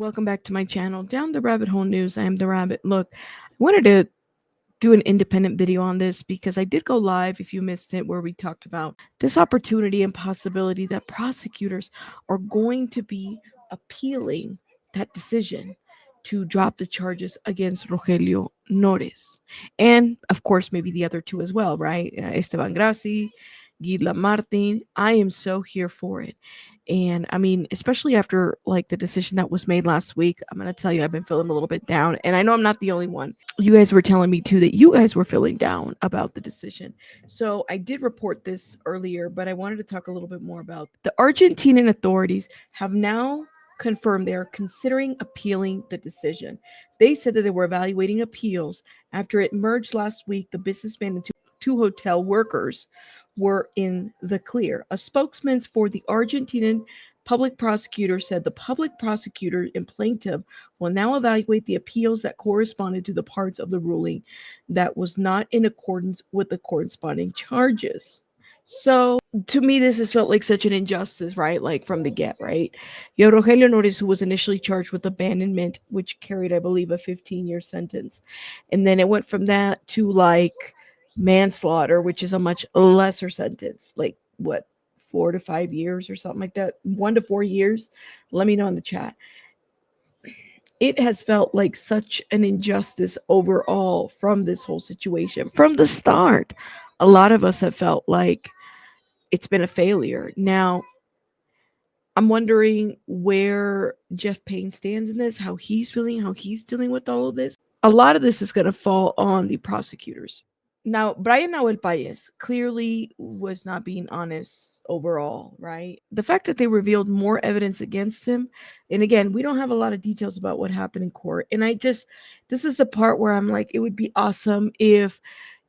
Welcome back to my channel, Down the Rabbit Hole News. I am the Rabbit. Look, I wanted to do an independent video on this because I did go live, if you missed it, where we talked about this opportunity and possibility that prosecutors are going to be appealing that decision to drop the charges against Rogelio Nores. And, of course, maybe the other two as well, right? Esteban Grassi, Gila Martin. I am so here for it. And I mean, especially after like the decision that was made last week, I'm going to tell you, I've been feeling a little bit down. And I know I'm not the only one. You guys were telling me too that you guys were feeling down about the decision. So I did report this earlier, but I wanted to talk a little bit more about the Argentinian authorities have now confirmed they are considering appealing the decision. They said that they were evaluating appeals after it merged last week. The businessman and two hotel workers were in the clear. A spokesman for the Argentinian public prosecutor said the public prosecutor and plaintiff will now evaluate the appeals that corresponded to the parts of the ruling that was not in accordance with the corresponding charges. So to me, this has felt like such an injustice, right? Like from the get, right? You have Rogelio Nores, who was initially charged with abandonment, which carried, I believe, a 15-year sentence. And then it went from that to like manslaughter, which is a much lesser sentence, like what, 4 to 5 years or something like that, 1 to 4 years. Let me know in the chat. It has felt like such an injustice overall from this whole situation from the start. A lot of us have felt like it's been a failure. Now, I'm wondering where Jeff Payne stands in this, how he's feeling, how he's dealing with all of this. A lot of this is going to fall on the prosecutors. Now, Brian Nahuel Paez clearly was not being honest overall, right? The fact that they revealed more evidence against him, and again, we don't have a lot of details about what happened in court. And this is the part where I'm like, it would be awesome if,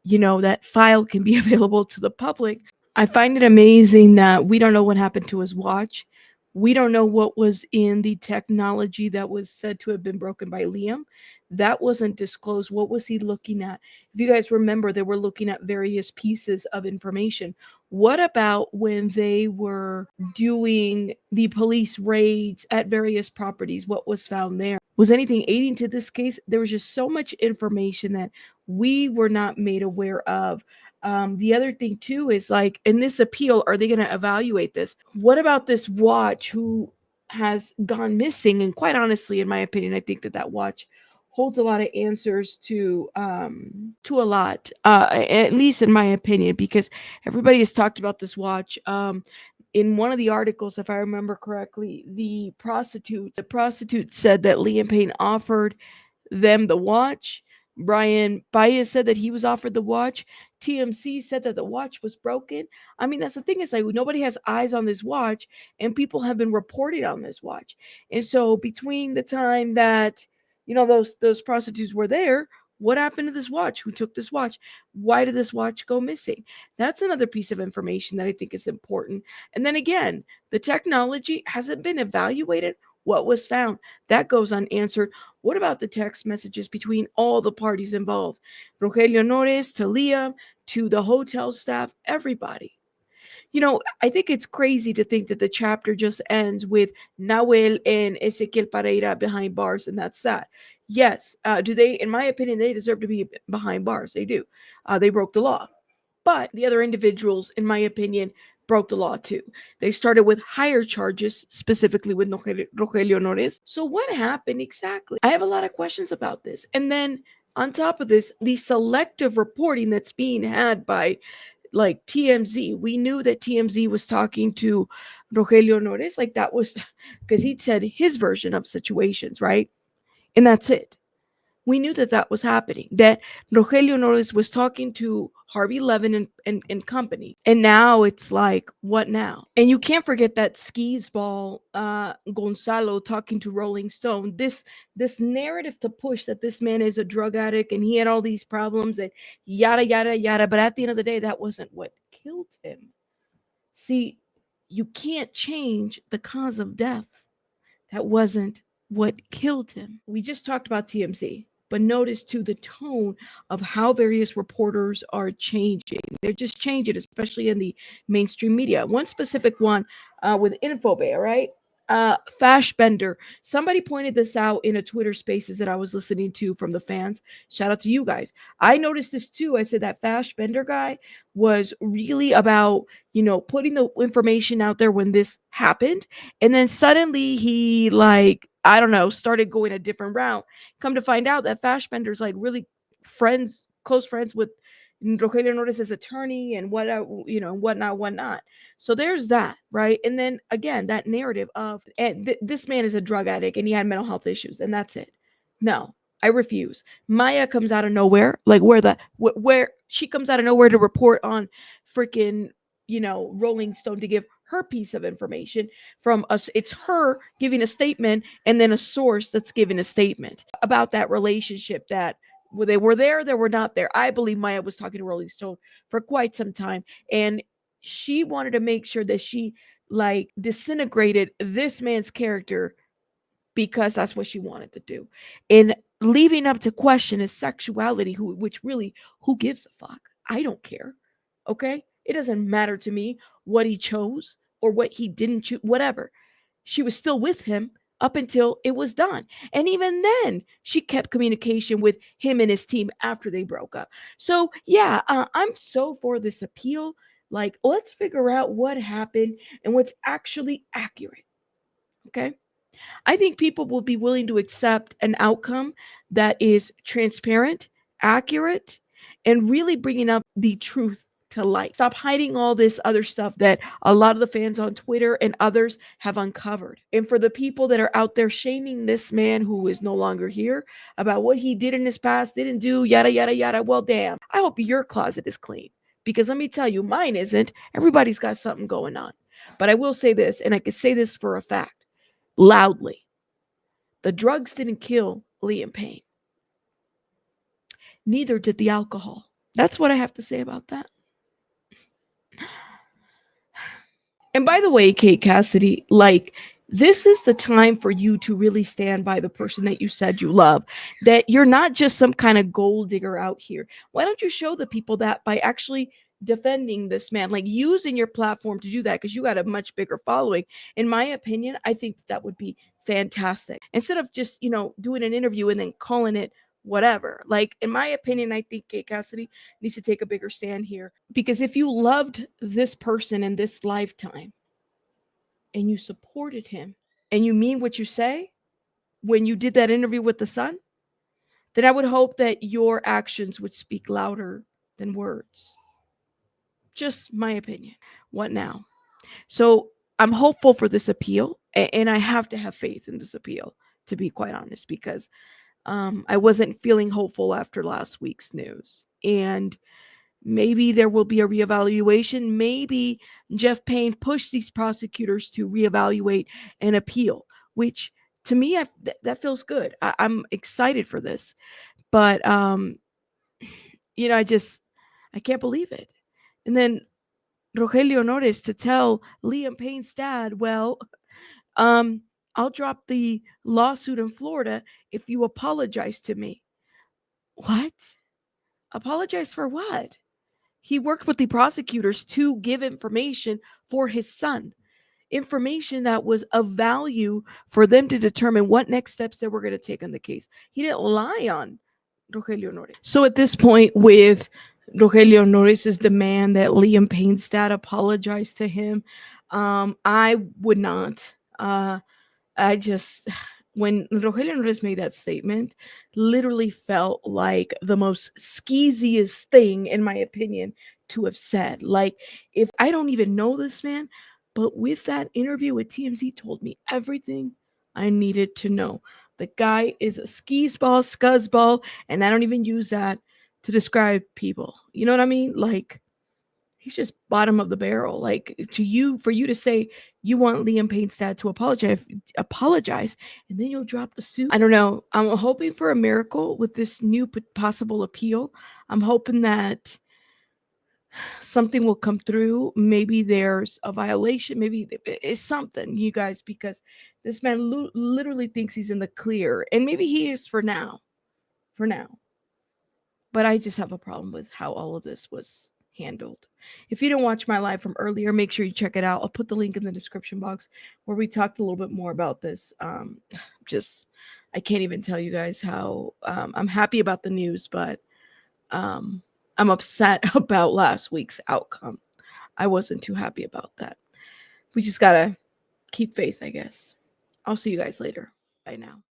that file can be available to the public. I find it amazing that we don't know what happened to his watch. We don't know what was in the technology that was said to have been broken by Liam. That wasn't disclosed. What was he looking at? If you guys remember, they were looking at various pieces of information. What about when they were doing the police raids at various properties? What was found there? Was anything aiding to this case? There was just so much information that we were not made aware of. The other thing too is like in this appeal, are they going to evaluate this? What about this watch who has gone missing? And quite honestly, in my opinion, I think that watch holds a lot of answers to a lot, at least in my opinion, because everybody has talked about this watch. In one of the articles, if I remember correctly, the prostitute said that Liam Payne offered them the watch. Brian Baez said that he was offered the watch. TMC said that the watch was broken. I mean, that's the thing, is like nobody has eyes on this watch, and people have been reported on this watch. And so between the time that those prostitutes were there, what happened to this watch? Who took this watch? Why did this watch go missing? That's another piece of information that I think is important. And then again, the technology hasn't been evaluated. What was found? That goes unanswered. What about the text messages between all the parties involved? Rogelio Nores to Liam to the hotel staff, everybody. I think it's crazy to think that the chapter just ends with Nahuel and Ezequiel Pereira behind bars, and that's that. Yes, do they? In my opinion, they deserve to be behind bars. They do. They broke the law. But the other individuals, in my opinion, broke the law too. They started with higher charges, specifically with Rogelio Nores. So what happened exactly? I have a lot of questions about this. And then on top of this, the selective reporting that's being had by like TMZ. We knew that TMZ was talking to Rogelio Nores, like that was because he said his version of situations, right? And that's it. We knew that was happening, that Rogelio Nores was talking to Harvey Levin and company. And now it's like, what now? And you can't forget that skis ball Gonzalo talking to Rolling Stone. This narrative to push that this man is a drug addict and he had all these problems and yada, yada, yada. But at the end of the day, that wasn't what killed him. See, you can't change the cause of death. That wasn't what killed him. We just talked about TMZ. But notice too the tone of how various reporters are changing. They're just changing, especially in the mainstream media. One specific one with Infobay, right? Fashbender. Somebody pointed this out in a Twitter Spaces that I was listening to from the fans. Shout out to you guys. I noticed this too. I said that Fashbender guy was really about, putting the information out there when this happened, and then suddenly he, like, I don't know, started going a different route. Come to find out that Fashbender's like really close friends with Rogelio Nores' attorney and whatnot. So there's that, right? And then again, that narrative of this man is a drug addict and he had mental health issues, and that's it. No, I refuse. Maya comes out of nowhere, like where she comes out of nowhere to report on freaking Rolling Stone to give her piece of information from us. It's her giving a statement and then a source that's giving a statement about that relationship that they were there, they were not there. I believe Maya was talking to Rolling Stone for quite some time, and she wanted to make sure that she like disintegrated this man's character because that's what she wanted to do. And leaving up to question his sexuality, which really, who gives a fuck? I don't care. Okay? It doesn't matter to me what he chose or what he didn't choose, whatever. She was still with him up until it was done. And even then, she kept communication with him and his team after they broke up. So, yeah, I'm so for this appeal. Like, let's figure out what happened and what's actually accurate. Okay? I think people will be willing to accept an outcome that is transparent, accurate, and really bringing up the truth to light. Stop hiding all this other stuff that a lot of the fans on Twitter and others have uncovered. And for the people that are out there shaming this man who is no longer here about what he did in his past, didn't do, yada, yada, yada, well, damn. I hope your closet is clean, because let me tell you, mine isn't. Everybody's got something going on. But I will say this, and I can say this for a fact loudly. The drugs didn't kill Liam Payne. Neither did the alcohol. That's what I have to say about that. And by the way, Kate Cassidy, like, this is the time for you to really stand by the person that you said you love, that you're not just some kind of gold digger out here. Why don't you show the people that by actually defending this man, like using your platform to do that, because you got a much bigger following. In my opinion, I think that would be fantastic. Instead of just, doing an interview and then calling it whatever. Like, in my opinion, I think Kate Cassidy needs to take a bigger stand here. Because if you loved this person in this lifetime and you supported him and you mean what you say when you did that interview with the Sun, then I would hope that your actions would speak louder than words. Just my opinion. What now? So I'm hopeful for this appeal, and I have to have faith in this appeal, to be quite honest, because I wasn't feeling hopeful after last week's news. And maybe there will be a reevaluation. Maybe Jeff Payne pushed these prosecutors to reevaluate and appeal, which to me, that feels good. I'm excited for this. But, I can't believe it. And then Rogelio Nores to tell Liam Payne's dad, well, I'll drop the lawsuit in Florida if you apologize to me. What? Apologize for what? He worked with the prosecutors to give information for his son, information that was of value for them to determine what next steps they were going to take on the case. He didn't lie on Rogelio Nores. So at this point, with Rogelio Nores' demand that Liam Payne's dad apologize to him, I would not. I just, when Rogelio Nores made that statement, literally felt like the most skeeziest thing, in my opinion, to have said. Like, if I don't even know this man, but with that interview with TMZ, told me everything I needed to know. The guy is a skis-ball, scuzzball, and I don't even use that to describe people. You know what I mean? Like, he's just bottom of the barrel. Like, for you to say you want Liam Payne's dad to apologize, and then you'll drop the suit. I don't know. I'm hoping for a miracle with this new possible appeal. I'm hoping that something will come through. Maybe there's a violation. Maybe it's something, you guys, because this man literally thinks he's in the clear, and maybe he is for now. But I just have a problem with how all of this was handled. If you didn't watch my live from earlier, make sure you check it out. I'll put the link in the description box where we talked a little bit more about this. Just I can't even tell you guys how I'm happy about the news, but I'm upset about last week's outcome. I wasn't too happy about that. We just gotta keep faith, I guess. I'll see you guys later. Bye now.